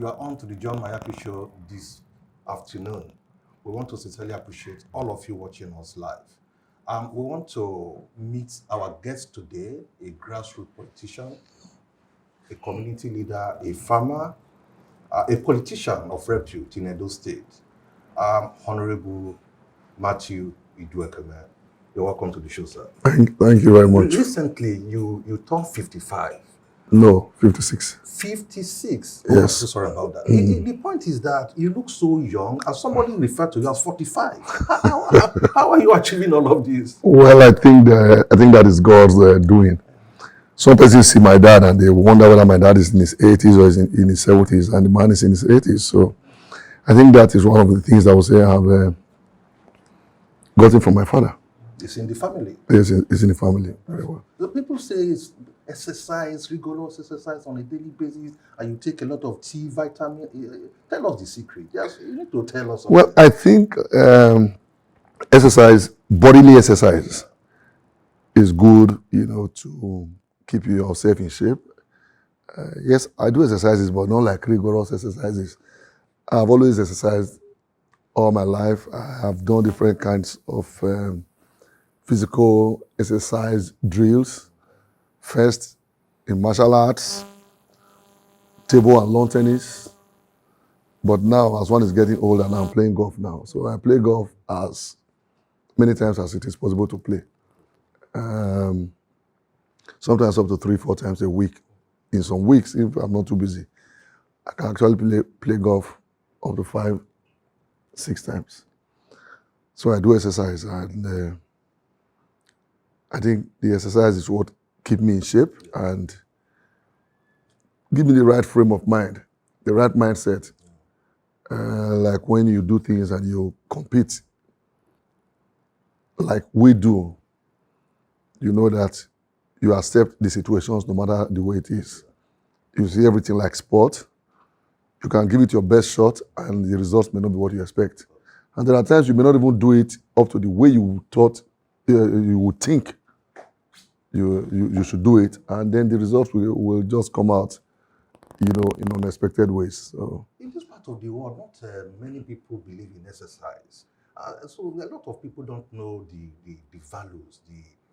You are on to the John Mayapi show this afternoon. We want to sincerely appreciate all of you watching us live. We want to meet our guest today, a grassroots politician, a community leader, a farmer, a politician of repute in Edo State, Honorable Matthew Iduoriyekemwen. You're welcome to the show, sir. Thank you very much. Recently, you turned 55. No, 56. 56. Yes. I'm so sorry about that. The point is that you look so young, and somebody referred to you as 45. How are you achieving all of this? Well, I think that is God's doing. Some persons see my dad and they wonder whether my dad is in his 80s or is in his 70s, and the man is in his 80s. So I think that is one of the things I would say I have gotten from my father. It's in the family. Yes, it's in the family. Very well. The people say it's exercise, rigorous exercise on a daily basis, and you take a lot of tea, vitamin. Tell us the secret. Yes, you need to tell us. Well, I think exercise, bodily exercise, is good, to keep yourself in shape. Yes, I do exercises, but not like rigorous exercises. I've always exercised all my life. I have done different kinds of physical exercise drills. First in martial arts, table and lawn tennis. But now, as one is getting older, now I'm playing golf now. So I play golf as many times as it is possible to play. Sometimes up to 3-4 times a week. In some weeks, if I'm not too busy, I can actually play golf up to 5-6 times. So I do exercise, and I think the exercise is what keep me in shape and give me the right frame of mind, the right mindset. Like when you do things and you compete, like we do, you know that you accept the situations no matter the way it is. You see everything like sport. You can give it your best shot and the results may not be what you expect. And there are times you may not even do it up to the way you thought you would think you should do it, and then the results will just come out, in unexpected ways. So in this part of the world, not many people believe in exercise. So a lot of people don't know the values,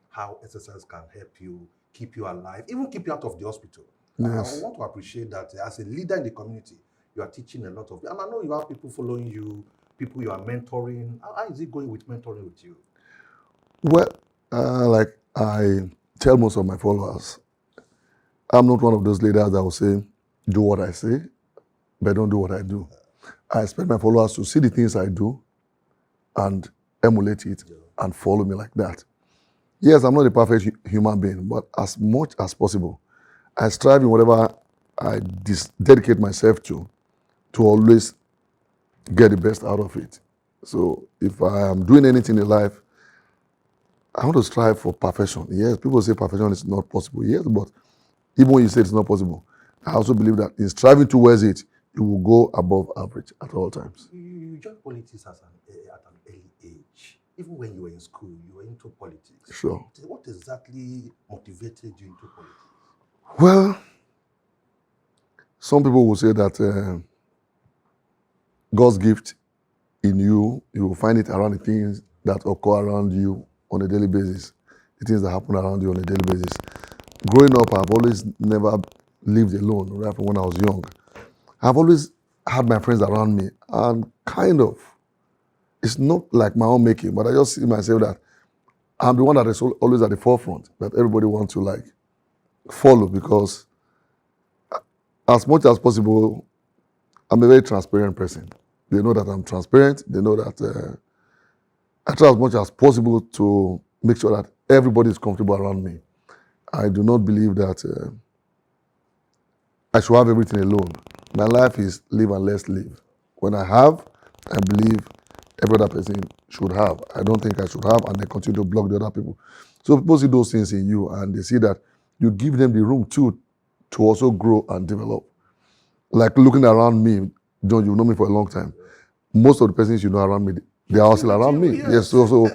how exercise can help you, keep you alive, even keep you out of the hospital. Yes. I want to appreciate that as a leader in the community, you are teaching a lot of, and I know you have people following you, people you are mentoring. How is it going with mentoring with you? Well, like I tell most of my followers, I'm not one of those leaders that will say, do what I say, but don't do what I do. I expect my followers to see the things I do and emulate it and follow me like that. Yes, I'm not a perfect human being, but as much as possible, I strive in whatever I dedicate myself to always get the best out of it. So if I am doing anything in life, I want to strive for perfection. Yes, people say perfection is not possible. Yes, but even when you say it's not possible, I also believe that in striving towards it, you will go above average at all times. You joined politics at an early age. Even when you were in school, you were into politics. Sure. What exactly motivated you into politics? Well, some people will say that God's gift in you will find it around the things that occur around you on a daily basis, the things that happen around you on a daily basis. Growing up, I've always never lived alone, right from when I was young. I've always had my friends around me, and kind of, it's not like my own making, but I just see myself that I'm the one that is always at the forefront, that everybody wants to follow, because as much as possible, I'm a very transparent person. They know that I'm transparent. They know that I try as much as possible to make sure that everybody is comfortable around me. I do not believe that I should have everything alone. My life is live and let's live. When I have, I believe every other person should have. I don't think I should have, and they continue to block the other people. So people see those things in you, and they see that you give them the room too to also grow and develop. Like looking around me, John, you know me for a long time. Most of the persons you know around me, they are still around me. Yes. So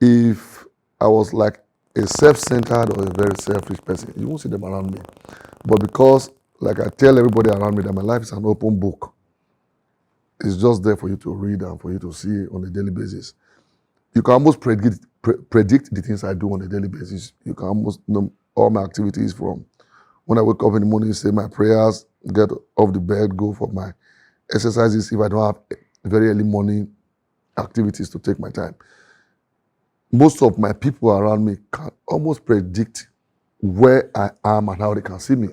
if I was like a self-centered or a very selfish person, you won't see them around me. But because Like I tell everybody around me that my life is an open book. It's just there for you to read and for you to see on a daily basis. You can almost predict the things I do on a daily basis. You can almost know all my activities from when I wake up in the morning, say my prayers, get off the bed, go for my exercises if I don't have very early morning activities to take my time. Most of my people around me can almost predict where I am and how they can see me,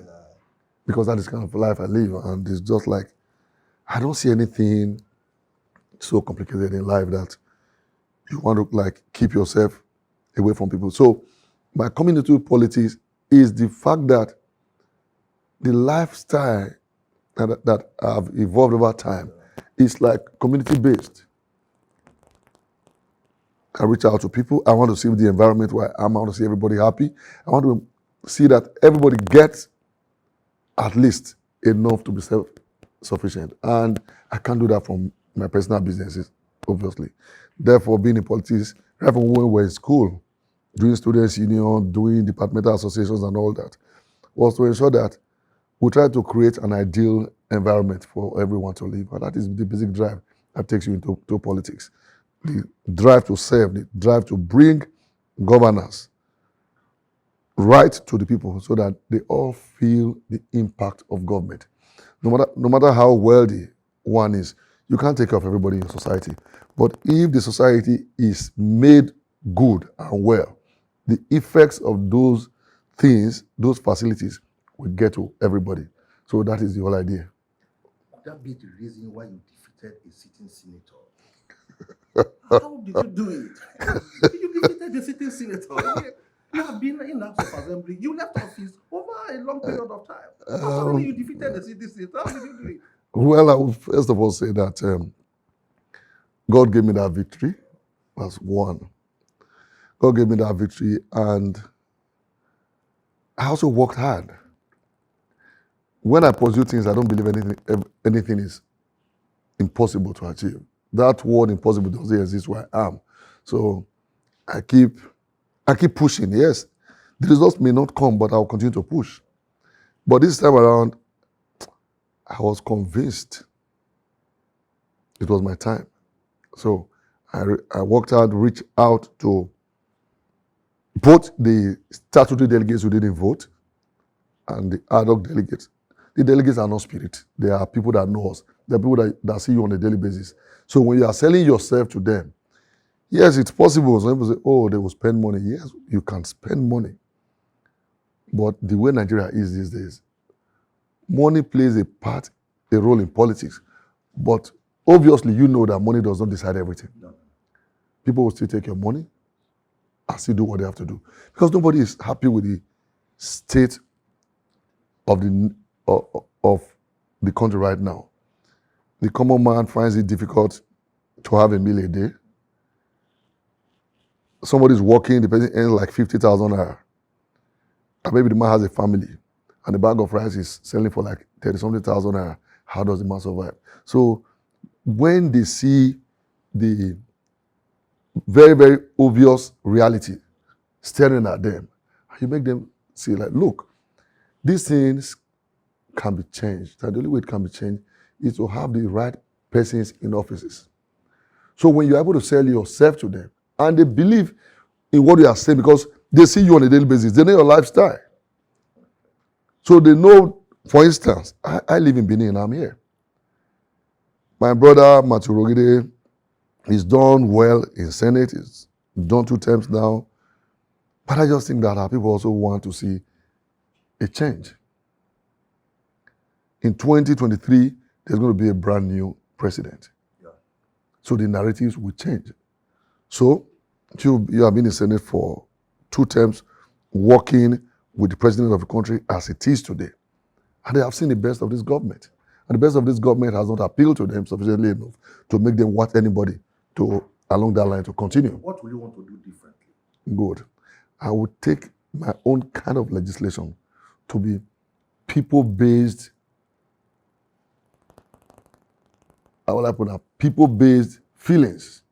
because that is the kind of life I live. And it's just like, I don't see anything so complicated in life that you want to like keep yourself away from people. So my coming into politics is the fact that the lifestyle that I've evolved over time is like community-based. I reach out to people. I want to see the environment where I want to see everybody happy. I want to see that everybody gets at least enough to be self-sufficient. And I can't do that from my personal businesses, obviously. Therefore, being in politics, right from when we were in school, doing students' union, doing departmental associations and all that, was to ensure that we try to create an ideal environment for everyone to live. And that is the basic drive that takes you into politics. The drive to serve, the drive to bring governance right to the people so that they all feel the impact of government. No matter how wealthy one is, you can't take care of everybody in society. But if the society is made good and well, the effects of those things, those facilities, will get to everybody. So that is the whole idea. Could that be the reason why you defeated a sitting senator? How did you do it? You defeated the sitting senator. You have been in the House of Assembly. You left office over a long period of time. Suddenly you defeated the sitting senator. How did you do it? Well, I will first of all say that God gave me that victory. That's one. God gave me that victory, and I also worked hard. When I pursue things, I don't believe anything is impossible to achieve. That word impossible doesn't exist where I am. So I keep pushing. Yes, the results may not come, but I'll continue to push. But this time around, I was convinced it was my time. So I worked hard, reached out to both the statutory delegates who didn't vote and the ad hoc delegates. The delegates are not spirit. They are people that know us. They are people that see you on a daily basis. So when you are selling yourself to them, yes, it's possible. Some people say, oh, they will spend money. Yes, you can spend money. But the way Nigeria is these days, money plays a role in politics. But obviously, you know that money does not decide everything. No. People will still take your money and still do what they have to do. Because nobody is happy with the state of the country right now. The common man finds it difficult to have a meal a day. Somebody's working, the person earns like 50,000 naira. And maybe the man has a family, and the bag of rice is selling for like 30-something thousand naira. How does the man survive? So when they see the very, very obvious reality staring at them, you make them see like, look, these things can be changed. And the only way it can be changed is to have the right persons in offices. So when you're able to sell yourself to them, and they believe in what you are saying because they see you on a daily basis, they know your lifestyle. So they know, for instance, I live in Benin and I'm here. My brother, Matthew Rogide, he's done well in Senate. He's done 2 terms now. But I just think that our people also want to see a change. In 2023, there's going to be a brand new president. Yeah. So the narratives will change. So you have been in Senate for 2 terms, working with the president of the country as it is today. And they have seen the best of this government. And the best of this government has not appealed to them sufficiently enough to make them want anybody to, along that line, to continue. What will you want to do differently? Good. I would take my own kind of legislation to be people-based. I would like to put people-based feelings.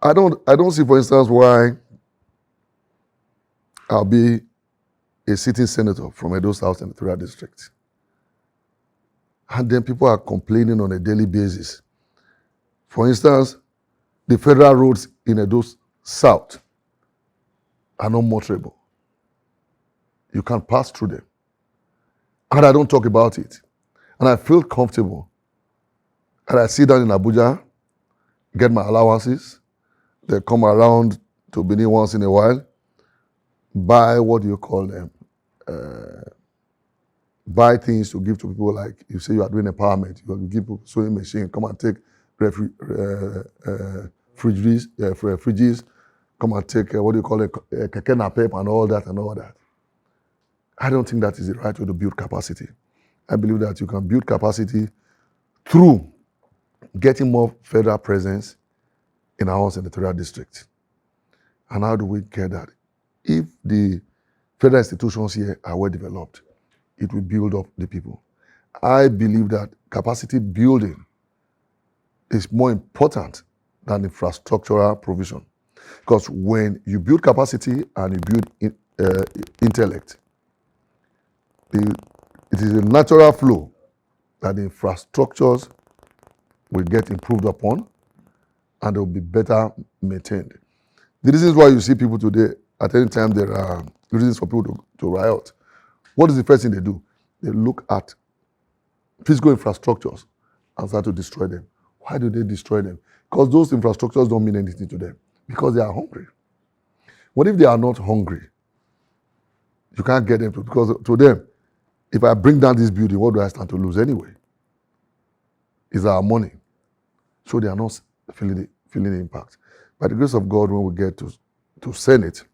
I don't see, for instance, why I'll be a sitting senator from Edo South Senatorial District. And then people are complaining on a daily basis. For instance, the federal roads in Edo South are not motorable. You can pass through them. And I don't talk about it. And I feel comfortable. And I sit down in Abuja, get my allowances. They come around to Benin once in a while, buy, what do you call them? Buy things to give to people, like you say you are doing empowerment. You give people sewing machine, come and take fridges, come and take, what do you call it, keke napep and all that and all that. I don't think that is the right way to build capacity. I believe that you can build capacity through getting more federal presence in our senatorial district. And how do we get that? If the federal institutions here are well developed, it will build up the people. I believe that capacity building is more important than infrastructural provision. Because when you build capacity and you build intellect, it is a natural flow that the infrastructures will get improved upon and they will be better maintained. The reasons why you see people today, at any time there are reasons for people to riot. What is the first thing they do? They look at physical infrastructures and start to destroy them. Why do they destroy them? Because those infrastructures don't mean anything to them. Because they are hungry. What if they are not hungry? You can't get them to, because to them, if I bring down this building, what do I stand to lose anyway? It's our money. So they are not feeling the impact. By the grace of God, when we get to Senate,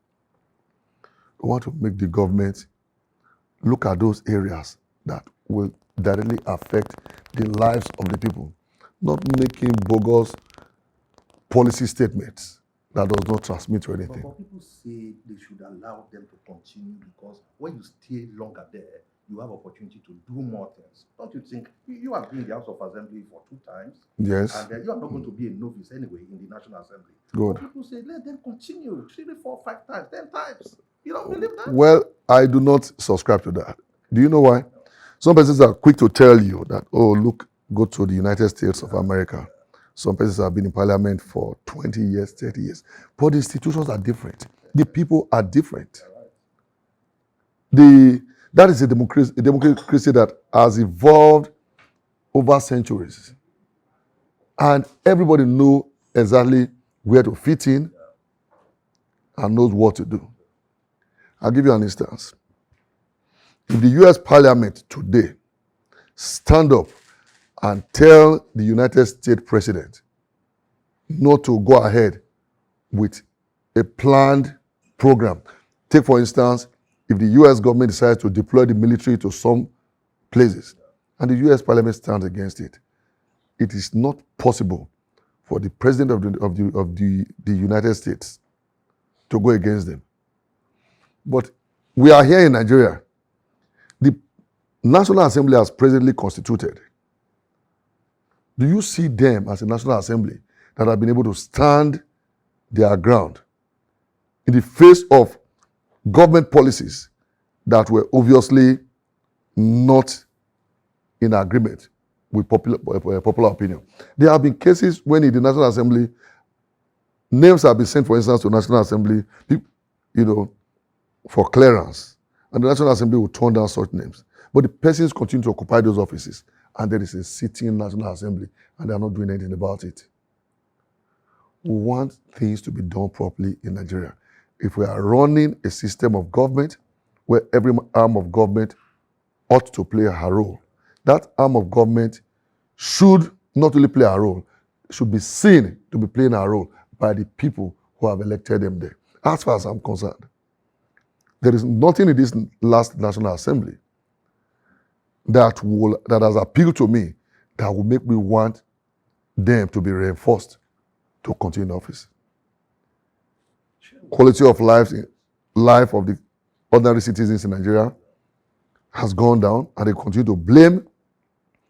we want to make the government look at those areas that will directly affect the lives of the people, not making bogus policy statements that does not transmit to anything. But people say they should allow them to continue because when you stay longer there, you have opportunity to do more things. Don't you think? You have been in the House of Assembly for 2 times. Yes. And you are not going to be a novice anyway in the National Assembly. Good. But people say, let them continue 3, 4, 5 times, 10 times. You don't believe that? Well, I do not subscribe to that. Do you know why? Some persons are quick to tell you that, oh, look, go to the United States of America. Some persons have been in parliament for 20 years, 30 years. But the institutions are different. The people are different. That is a democracy that has evolved over centuries. And everybody knows exactly where to fit in and knows what to do. I'll give you an instance. If the US Parliament today stand up and tell the United States President not to go ahead with a planned program. Take, for instance, if the US government decides to deploy the military to some places and the US Parliament stands against it, it is not possible for the President of the United States to go against them. But we are here in Nigeria. The National Assembly has presently constituted. Do you see them as a National Assembly that have been able to stand their ground in the face of government policies that were obviously not in agreement with popular opinion? There have been cases when in the National Assembly, names have been sent, for instance, to National Assembly, for clearance. And the National Assembly will turn down such names. But the persons continue to occupy those offices. And there is a sitting National Assembly, and they are not doing anything about it. We want things to be done properly in Nigeria. If we are running a system of government where every arm of government ought to play a role, that arm of government should not only play a role, should be seen to be playing a role by the people who have elected them there. As far as I'm concerned, there is nothing in this last National Assembly that has appealed to me that will make me want them to be reinforced to continue in office. Quality of life of the ordinary citizens in Nigeria has gone down, and they continue to blame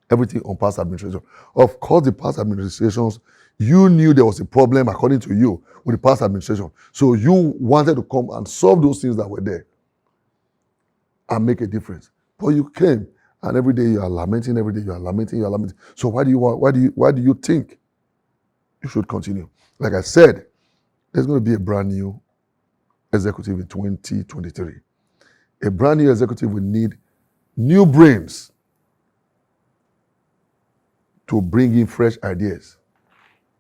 everything on past administration. Of course, the past administrations, you knew there was a problem, according to you, with the past administration. So you wanted to come and solve those things that were there. and make a difference. But you came, and every day you are lamenting, every day you are lamenting, you are lamenting. So why do you think you should continue? Like I said, there's going to be a brand new executive in 2023. A brand new executive will need new brains to bring in fresh ideas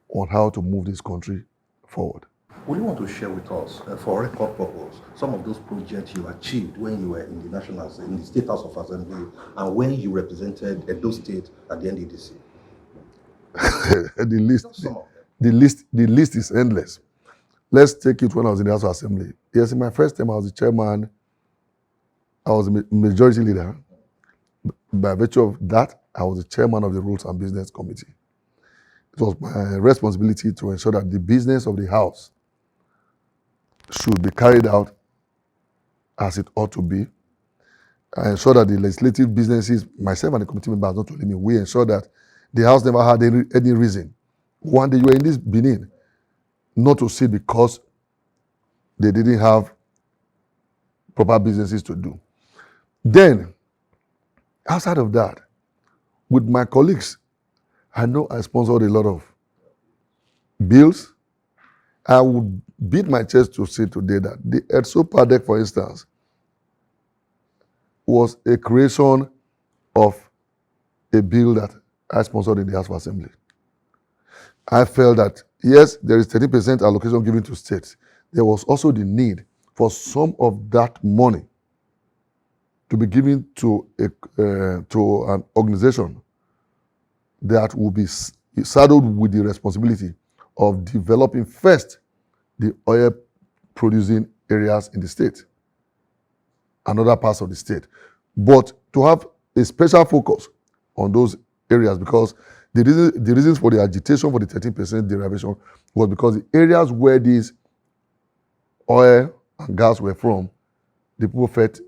on how to move this country forward. Would you want to share with us, for record purpose, some of those projects you achieved when you were in the State House of Assembly, and when you represented Edo State at the NDDC? The list is endless. Let's take it when I was in the House of Assembly. Yes, in my first term, I was the chairman. I was a majority leader. By virtue of that, I was the chairman of the Rules and Business Committee. It was my responsibility to ensure that the business of the House should be carried out as it ought to be. I ensure that the legislative businesses, myself and the committee members, not only me, we ensure that the House never had any reason. One day you were in this Benin, not to sit because they didn't have proper businesses to do. Then, outside of that, with my colleagues, I know I sponsored a lot of bills. I would beat my chest to say today that the EDSO deck, for instance, was a creation of a bill that I sponsored in the House of Assembly. I felt that, yes, there is 30% allocation given to states. There was also the need for some of that money to be given to an organization that will be saddled with the responsibility of developing first the oil producing areas in the state and other parts of the state, but to have a special focus on those areas, because the reasons for the agitation for the 13% derivation was because the areas where these oil and gas were from, the people felt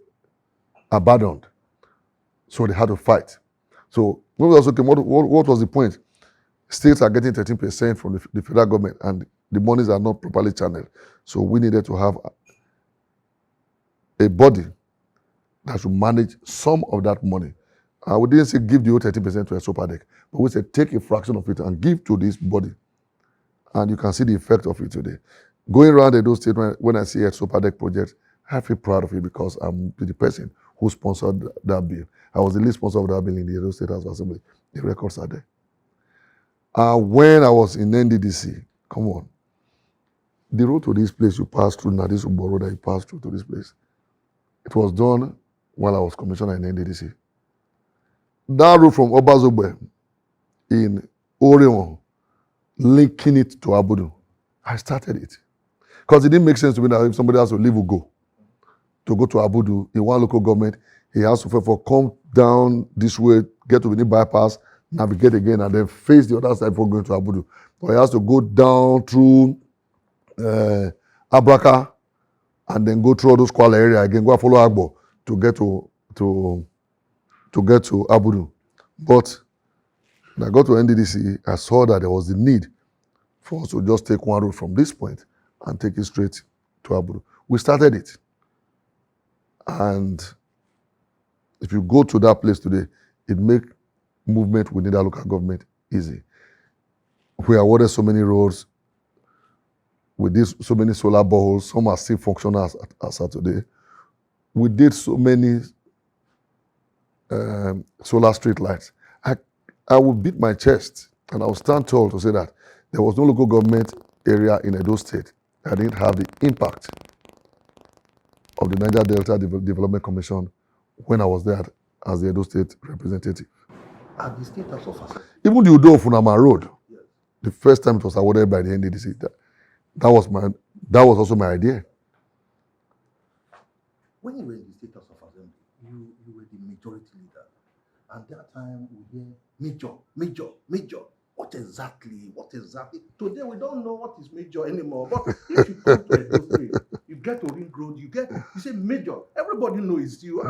abandoned, so they had to fight. So when we also came, what was the point? States are getting 13% from the federal government, and the monies are not properly channeled. So we needed to have a body that should manage some of that money. We didn't say give the whole 30% to a super deck, but we said take a fraction of it and give to this body. And you can see the effect of it today. Going around those states, when I see a super deck project, I feel proud of it because I'm the person who sponsored that bill. I was the lead sponsor of that bill in the Edo State House of Assembly. The records are there. When I was in NDDC, come on, the road to this place you pass through, now this Ubo road that you pass through to this place, it was done while I was commissioner in NDDC. That road from Obazogbe in Orion, linking it to Abudu, I started it. Because it didn't make sense to me that if somebody has to leave Ugo to go to Abudu in one local government, he has to therefore come down this way, get to the bypass, navigate again, and then face the other side before going to Abudu. But he has to go down through Abraka and then go through all those Kuala area again, go follow Agbo to get to Abudu. But when I got to NDDC, I saw that there was the need for us to just take one road from this point and take it straight to Abudu. We started it. And if you go to that place today, it makes movement within that local government easy. We awarded so many roads, we did so many solar boreholes, some are still functional as of today. We did so many solar street lights. I would beat my chest and I would stand tall to say that there was no local government area in Edo State that didn't have the impact of the Niger Delta Development Commission when I was there as the Edo State representative. At the State House of Assembly? Even the Udo Funama Road, yes. The first time it was awarded by the NDDC, that was also my idea. When you were in the State House of Assembly, you were the majority leader. And that time we hear major. What exactly? Today we don't know what is major anymore. But if you come to Edo State, you get to Ring Road, you say major. Everybody knows it's you.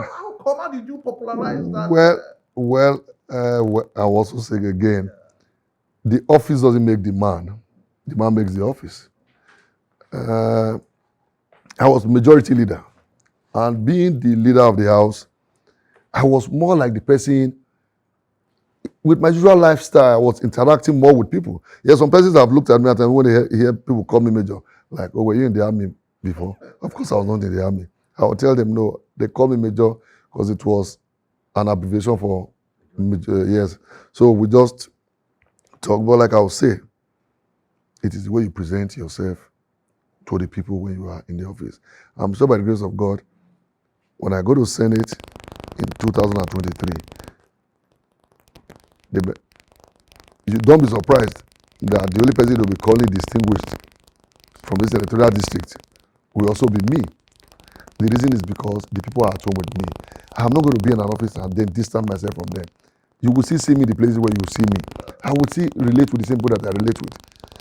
How did you popularize that? Well, I will also say again, the office doesn't make the man. The man makes the office. I was majority leader And being the leader of the house, I was more like the person with my usual lifestyle. I was interacting more with people. Yes, some persons have looked at me at times when they hear people call me major, like, oh, were you in the army before? Of course, I was not in the army. I would tell them, no, they call me major because it was an abbreviation for major, yes. So we just talk, but like I would say, it is the way you present yourself to the people when you are in the office. I'm sure by the grace of God, when I go to Senate in 2023, you don't be surprised that the only person that will be calling distinguished from this electoral district will also be me. The reason is because the people are at home with me. I'm not going to be in an office and then distance myself from them. You will see me the places where you see me. I will relate with the same people that I relate with.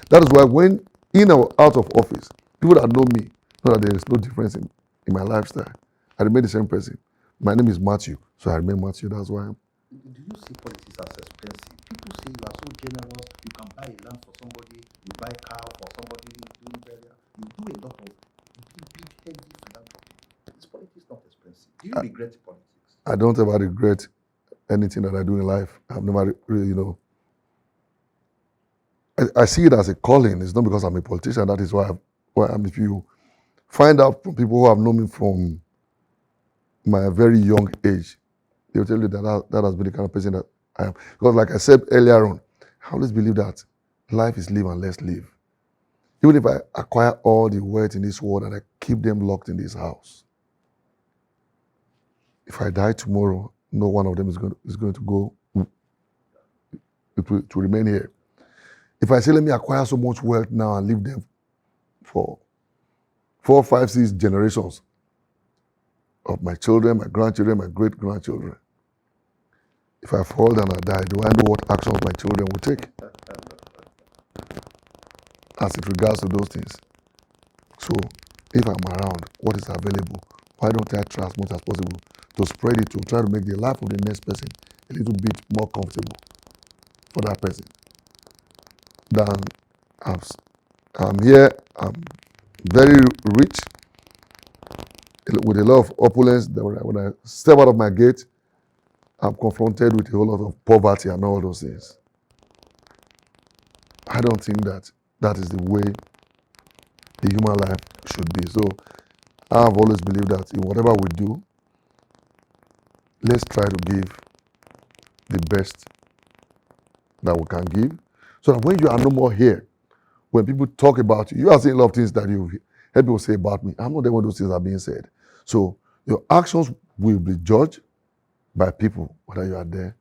That is why when in or out of office, people that know me know that there is no difference in my lifestyle. I remain the same person. My name is Matthew, so I remain Matthew. That's why I'm. Do you see politics as expensive? People say you are so generous, you can buy a land for somebody, you buy a car for somebody, you do burial, you do a lot of big, heavy philanthropy. Is politics not expensive? Do you regret politics? I don't ever regret anything that I do in life. I've never really, I see it as a calling. It's not because I'm a politician. That is why I'm. If you find out from people who have known me from my very young age, they'll tell you that has been the kind of person that I am. Because like I said earlier on, I always believe that life is live and let's live. Even if I acquire all the wealth in this world and I keep them locked in this house, if I die tomorrow, no one of them is going to go to remain here. If I say, let me acquire so much wealth now and leave them for 4, 5, 6 generations of my children, my grandchildren, my great-grandchildren, if I fall down and die, do I know what actions my children will take as it regards to those things? So if I'm around, what is available? Why don't I try as much as possible to spread it, to try to make the life of the next person a little bit more comfortable for that person? Then I'm here, I'm very rich, with a lot of opulence. When I step out of my gate, I'm confronted with a whole lot of poverty and all those things. I don't think that is the way the human life should be. So I have always believed that in whatever we do, let's try to give the best that we can give, so that when you are no more here, when people talk about you, you are saying a lot of things that you've heard people say about me. I'm not there when those things are being said. So your actions will be judged by people, whether you are there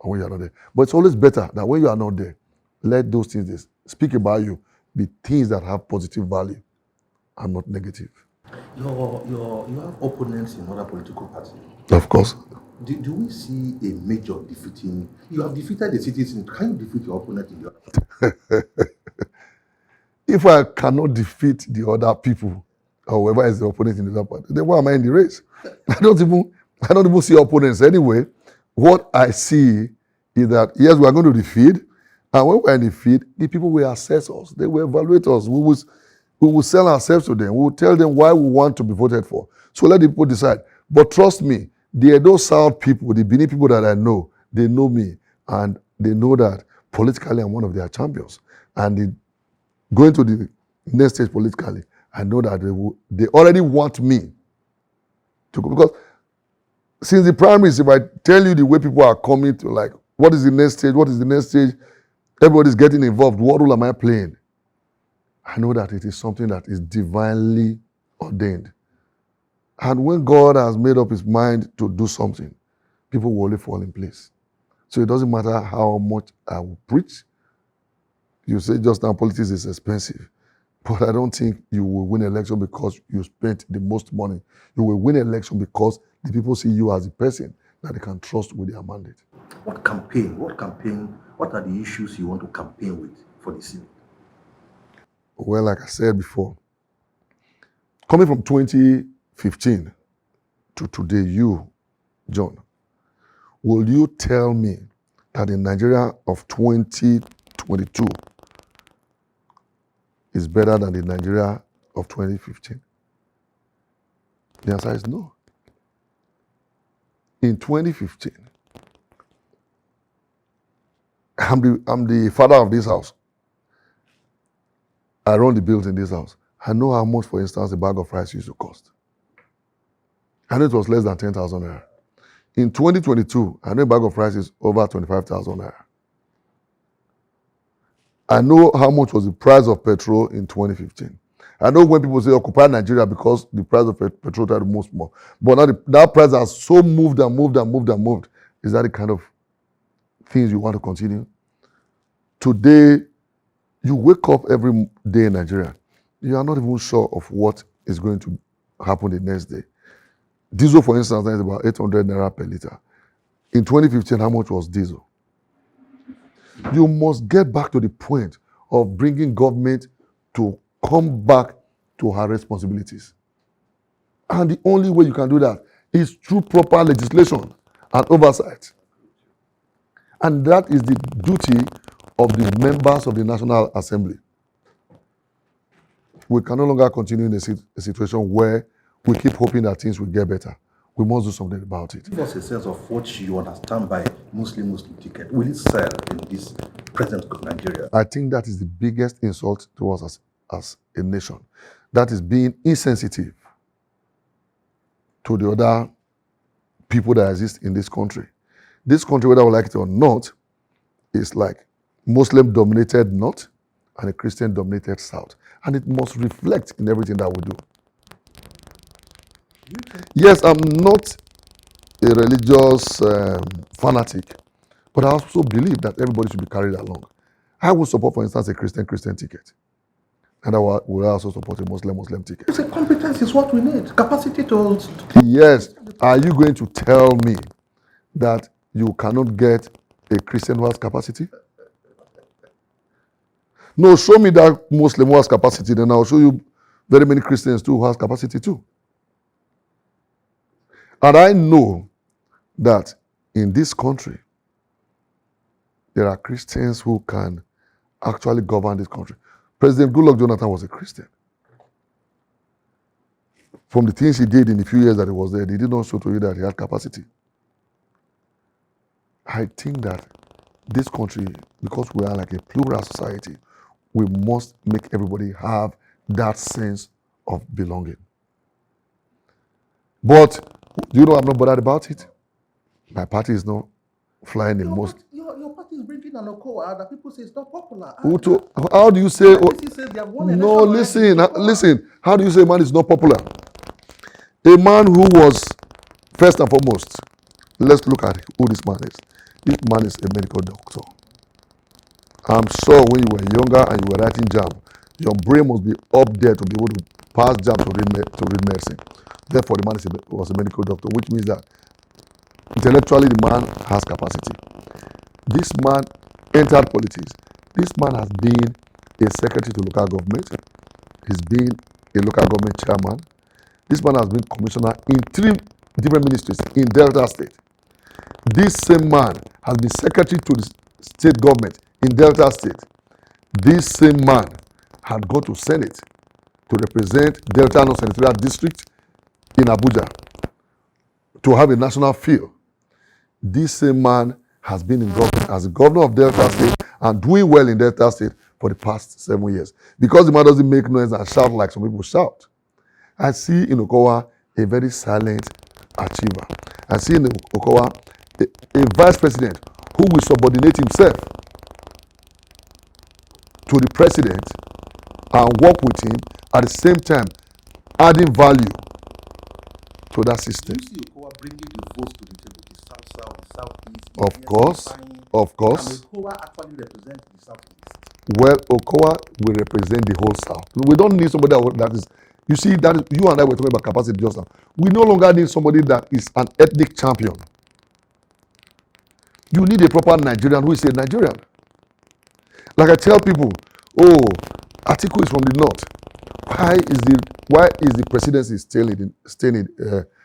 or when you are not there. But it's always better that when you are not there, let those things they speak about you be things that have positive value and not negative. You have opponents in other political parties. Of course. Do we see a major defeating? You have defeated the citizen. Can you defeat your opponent in the other? If I cannot defeat the other people, or whoever is the opponent in the other party, then why am I in the race? I don't even see opponents anyway. What I see is that yes, we are going to defeat, and when we are in defeat, the people will assess us, they will evaluate us. We will sell ourselves to them. We will tell them why we want to be voted for. So let the people decide. But trust me, the Edo South people, the Benin people that I know, they know me, and they know that politically I'm one of their champions. And going to the next stage politically, I know that they already want me to go. Because since the primaries, if I tell you the way people are coming to, like, what is the next stage? What is the next stage? Everybody's getting involved. What role am I playing? I know that it is something that is divinely ordained. And when God has made up his mind to do something, people will only fall in place. So it doesn't matter how much I will preach. You say just now politics is expensive. But I don't think you will win an election because you spent the most money. You will win an election because the people see you as a person that they can trust with their mandate. What are the issues you want to campaign with for the Senate? Well, like I said before, coming from 2015 to today, you, John, will you tell me that in Nigeria of 2022 is better than the Nigeria of 2015? The answer is no. In 2015, I'm the father of this house. I run the bills in this house. I know how much, for instance, a bag of rice used to cost. I know it was less than 10,000 naira. In 2022, I know a bag of rice is over 25,000 naira. I know how much was the price of petrol in 2015. I know when people say occupy Nigeria because the price of petrol tried to move more. But now that price has so moved and moved and moved and moved. Is that the kind of things you want to continue? Today, you wake up every day in Nigeria. You are not even sure of what is going to happen the next day. Diesel, for instance, is about 800 naira per liter. In 2015, how much was diesel? You must get back to the point of bringing government to come back to her responsibilities. And the only way you can do that is through proper legislation and oversight. And that is the duty of the members of the National Assembly. We can no longer continue in a situation where we keep hoping that things will get better. We must do something about it. Give us a sense of what you understand by Muslim ticket. Will it sell in this present Nigeria? I think that is the biggest insult to us as a nation. That is being insensitive to the other people that exist in this country. This country, whether we like it or not, is like Muslim-dominated North and a Christian-dominated South. And it must reflect in everything that we do. Yes, I'm not a religious fanatic, but I also believe that everybody should be carried along. I will support, for instance, a Christian ticket. And I will also support a Muslim ticket. It's a competence is what we need. Capacity to... Yes. Are you going to tell me that you cannot get a Christian who has capacity? No, show me that Muslim who has capacity, then I'll show you very many Christians too who has capacity too. And I know that in this country, there are Christians who can actually govern this country. President Goodluck Jonathan was a Christian. From the things he did in the few years that he was there, he did not show to you that he had capacity. I think that this country, because we are like a plural society, we must make everybody have that sense of belonging. But, you know, I'm not bothered about it. My party is not flying in most... Your party is bringing an Okowa that people say it's not popular. How do you say... Says they have won no, listen. How do you say a man is not popular? A man who was, first and foremost, let's look at who this man is. This man is a medical doctor. I'm sure when you were younger and you were writing JAM, your brain must be up there to be able to pass JAM to read medicine. Therefore, the man was a medical doctor, which means that intellectually the man has capacity. This man entered politics. This man has been a secretary to local government. He's been a local government chairman. This man has been commissioner in 3 different ministries in Delta State. This same man has been secretary to the state government in Delta State. This same man had gone to Senate to represent Delta North Senatorial District in Abuja to have a national feel. This same man has been in government as the governor of Delta State and doing well in Delta State for the past 7 years. Because the man doesn't make noise and shout like some people shout. I see in Okowa a very silent achiever. I see in Okowa a vice president who will subordinate himself to the president and work with him at the same time, adding value to that system. You see Okowa bringing the votes to the table, the South, the Southeast. Of course. And Okowa actually represents the Southeast. Well, Okowa will represent the whole South. We don't need somebody that is, you see, that is, you and I were talking about capacity just now. We no longer need somebody that is an ethnic champion. You need a proper Nigerian who is a Nigerian. Like I tell people, oh, Atiku is from the north. Why is the presidency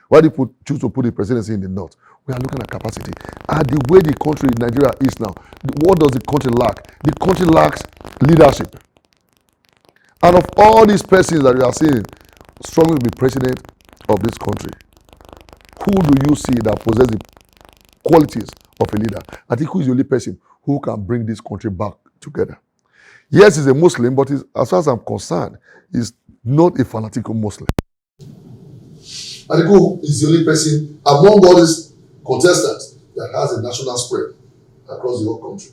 why do you choose to put the presidency in the north? We are looking at capacity. And the way the country in Nigeria is now, what does the country lack? The country lacks leadership. And of all these persons that we are seeing struggling to be president, of this country, who do you see that possess the qualities of a leader? Atiku is the only person who can bring this country back together. Yes, he's a Muslim, but as far as I'm concerned, he's not a fanatical Muslim. Atiku is the only person among all these contestants that has a national spread across the whole country.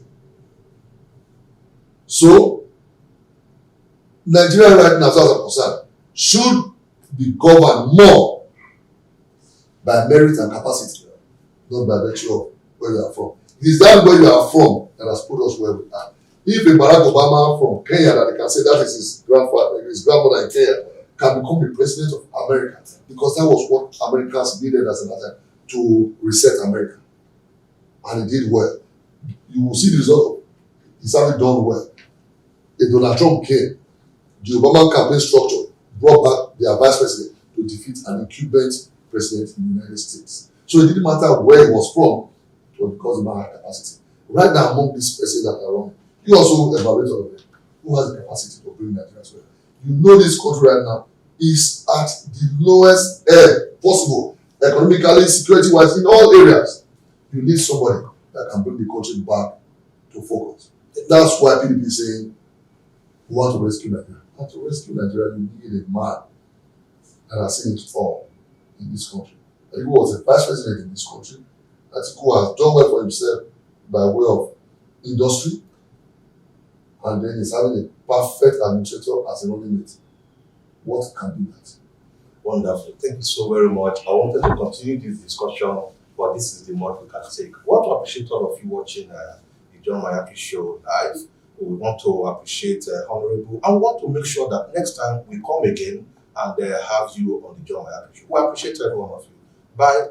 So, Nigeria right now, as far as I'm concerned, should be governed more by merit and capacity, not by virtue of where you are from. It is that where you are from that has put us where we are. If a Barack Obama from Kenya, that they can say that is his grandfather, his grandmother in Kenya, can become the president of America, because that was what Americans needed as an attempt to reset America. And he did well. You will see the result of he's having done well. If Donald Trump came, the Obama campaign structure brought back their vice president to defeat an incumbent president in the United States. So it didn't matter where he was from, it was because the man had capacity. Right now, among these persons that are running, you also evaluate all of them. Who has the capacity to bring Nigeria as well? You know this country right now is at the lowest ebb possible, economically, security-wise, in all areas. You need somebody that can bring the country back to focus. That's why PDP is saying, we want to rescue Nigeria. And to rescue Nigeria, you need a man that has seen it all in this country. Atiku was a vice president in this country. Atiku has done well for himself by way of industry, and then he's having a perfect administrator as a running mate. What can do that? Wonderful. Thank you so very much. I wanted to continue this discussion, but this is the most we can take. I want to appreciate all of you watching the John Mayaki show live. We want to appreciate Honorable, and we want to make sure that next time we come again and have you on the John Mayaki show. We appreciate every one of you. Bye.